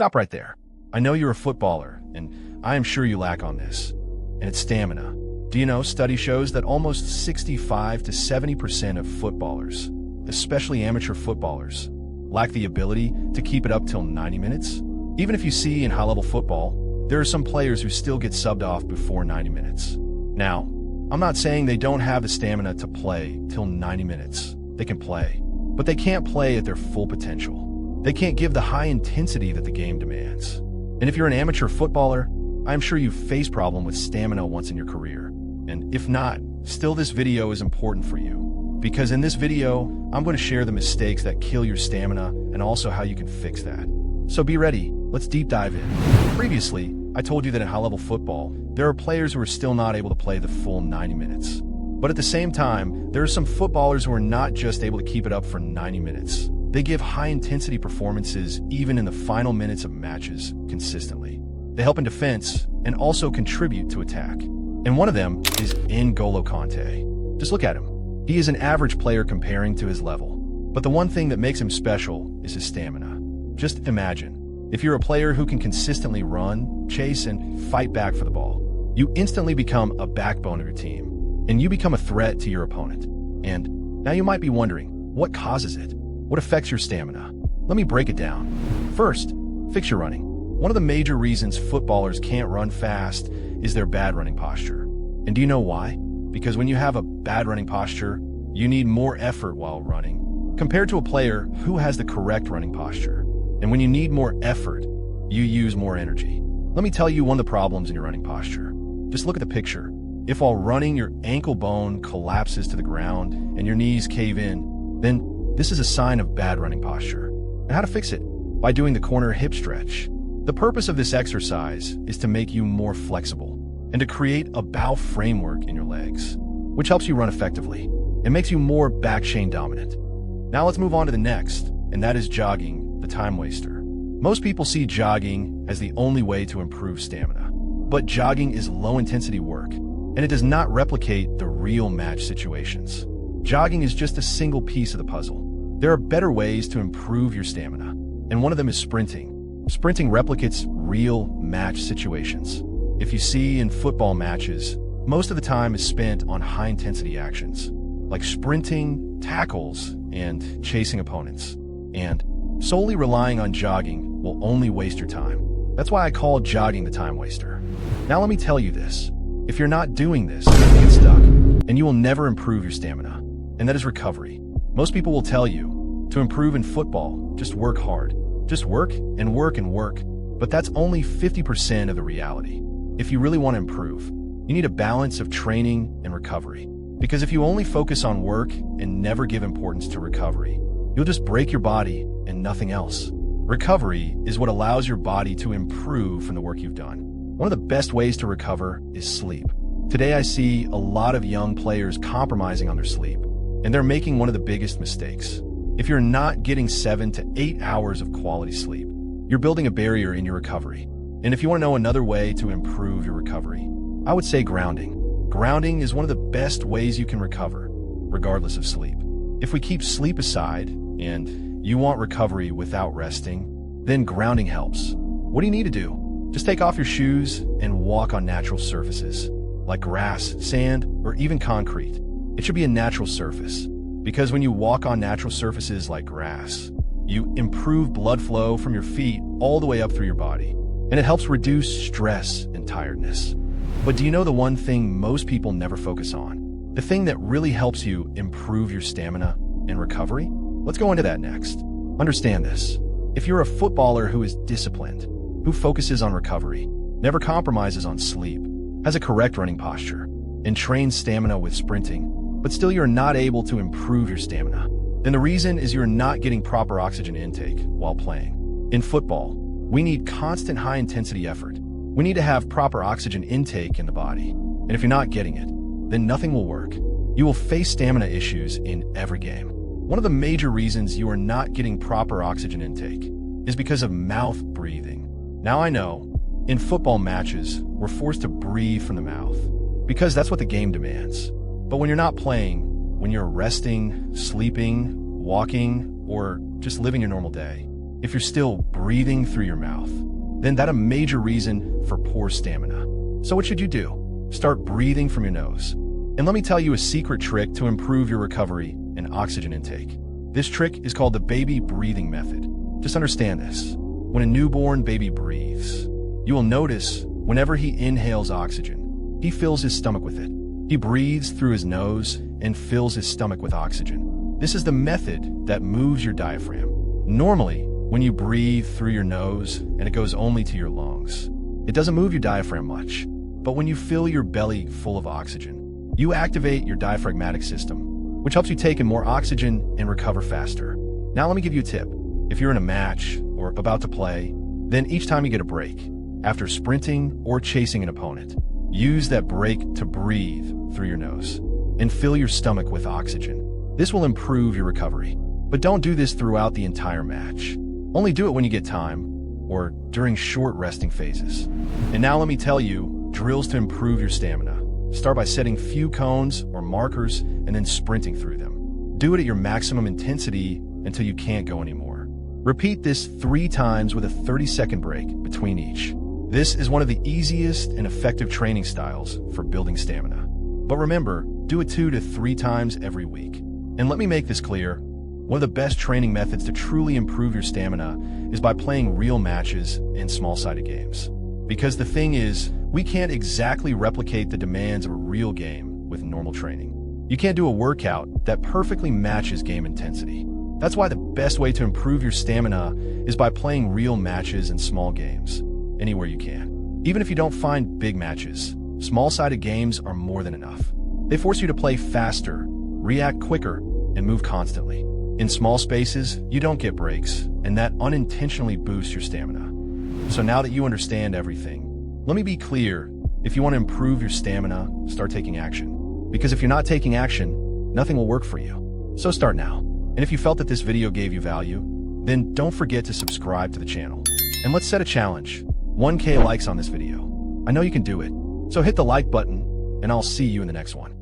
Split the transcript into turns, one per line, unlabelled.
Stop right there. I know you're a footballer, and I am sure you lack on this, and it's stamina. Do you know study shows that almost 65 to 70% of footballers, especially amateur footballers, lack the ability to keep it up till 90 minutes? Even if you see in high-level football, there are some players who still get subbed off before 90 minutes. Now, I'm not saying they don't have the stamina to play till 90 minutes. They can play, but they can't play at their full potential. They can't give the high intensity that the game demands. And if you're an amateur footballer, I'm sure you've faced problem with stamina once in your career. And if not, still this video is important for you. Because in this video, I'm going to share the mistakes that kill your stamina and also how you can fix that. So be ready, let's deep dive in. Previously, I told you that in high-level football, there are players who are still not able to play the full 90 minutes. But at the same time, there are some footballers who are not just able to keep it up for 90 minutes. They give high-intensity performances even in the final minutes of matches consistently. They help in defense and also contribute to attack. And one of them is N'Golo Kanté. Just look at him. He is an average player comparing to his level. But the one thing that makes him special is his stamina. Just imagine, if you're a player who can consistently run, chase, and fight back for the ball, you instantly become a backbone of your team, and you become a threat to your opponent. And now you might be wondering, what causes it? What affects your stamina? Let me break it down. First, fix your running. One of the major reasons footballers can't run fast is their bad running posture. And do you know why? Because when you have a bad running posture, you need more effort while running, compared to a player who has the correct running posture. And when you need more effort, you use more energy. Let me tell you one of the problems in your running posture. Just look at the picture. If while running your ankle bone collapses to the ground and your knees cave in, then this is a sign of bad running posture. And how to fix it? By doing the corner hip stretch. The purpose of this exercise is to make you more flexible and to create a bow framework in your legs, which helps you run effectively and makes you more back chain dominant. Now let's move on to the next, and that is jogging, the time waster. Most people see jogging as the only way to improve stamina, but jogging is low-intensity work, and it does not replicate the real match situations. Jogging is just a single piece of the puzzle. There are better ways to improve your stamina, and one of them is sprinting. Sprinting replicates real match situations. If you see in football matches, most of the time is spent on high-intensity actions, like sprinting, tackles, and chasing opponents. And solely relying on jogging will only waste your time. That's why I call jogging the time waster. Now let me tell you this. If you're not doing this, you get stuck, and you will never improve your stamina. And that is recovery. Most people will tell you, to improve in football, just work hard. Just work and work and work. But that's only 50% of the reality. If you really want to improve, you need a balance of training and recovery. Because if you only focus on work and never give importance to recovery, you'll just break your body and nothing else. Recovery is what allows your body to improve from the work you've done. One of the best ways to recover is sleep. Today I see a lot of young players compromising on their sleep, and they're making one of the biggest mistakes. If you're not getting 7 to 8 hours of quality sleep, you're building a barrier in your recovery. And if you want to know another way to improve your recovery, I would say grounding. Grounding is one of the best ways you can recover, regardless of sleep. If we keep sleep aside, and you want recovery without resting, then grounding helps. What do you need to do? Just take off your shoes and walk on natural surfaces, like grass, sand, or even concrete. It should be a natural surface, because when you walk on natural surfaces like grass, you improve blood flow from your feet all the way up through your body, and it helps reduce stress and tiredness. But do you know the one thing most people never focus on? The thing that really helps you improve your stamina and recovery? Let's go into that next. Understand this. If you're a footballer who is disciplined, who focuses on recovery, never compromises on sleep, has a correct running posture, and trains stamina with sprinting, but still you're not able to improve your stamina, then the reason is you're not getting proper oxygen intake while playing. In football, we need constant high-intensity effort. We need to have proper oxygen intake in the body. And if you're not getting it, then nothing will work. You will face stamina issues in every game. One of the major reasons you are not getting proper oxygen intake is because of mouth breathing. Now I know, in football matches, we're forced to breathe from the mouth, because that's what the game demands. But when you're not playing, when you're resting, sleeping, walking, or just living your normal day, If you're still breathing through your mouth, then that's a major reason for poor stamina. So what should you do? Start breathing from your nose. And let me tell you a secret trick to improve your recovery and oxygen intake. This trick is called the baby breathing method. Just understand this. When a newborn baby breathes, you will notice whenever he inhales oxygen, he fills his stomach with it. He breathes through his nose and fills his stomach with oxygen. This is the method that moves your diaphragm. Normally, when you breathe through your nose and it goes only to your lungs, it doesn't move your diaphragm much. But when you fill your belly full of oxygen, you activate your diaphragmatic system, which helps you take in more oxygen and recover faster. Now let me give you a tip. If you're in a match or about to play, then each time you get a break, after sprinting or chasing an opponent, use that break to breathe through your nose and fill your stomach with oxygen. This will improve your recovery. But don't do this throughout the entire match. Only do it when you get time or during short resting phases. And now let me tell you drills to improve your stamina. Start by setting few cones or markers and then sprinting through them. Do it at your maximum intensity until you can't go anymore. Repeat this 3 times with a 30-second break between each. This is one of the easiest and effective training styles for building stamina. But remember, do it 2 to 3 times every week. And let me make this clear. One of the best training methods to truly improve your stamina is by playing real matches and small-sided games. Because the thing is, we can't exactly replicate the demands of a real game with normal training. You can't do a workout that perfectly matches game intensity. That's why the best way to improve your stamina is by playing real matches and small games, anywhere you can. Even if you don't find big matches, small-sided games are more than enough. They force you to play faster, react quicker, and move constantly. In small spaces, you don't get breaks, and that unintentionally boosts your stamina. So now that you understand everything, let me be clear. If you want to improve your stamina, start taking action. Because if you're not taking action, nothing will work for you. So start now. And if you felt that this video gave you value, then don't forget to subscribe to the channel. And let's set a challenge. 1K likes on this video. I know you can do it. So hit the like button, and I'll see you in the next one.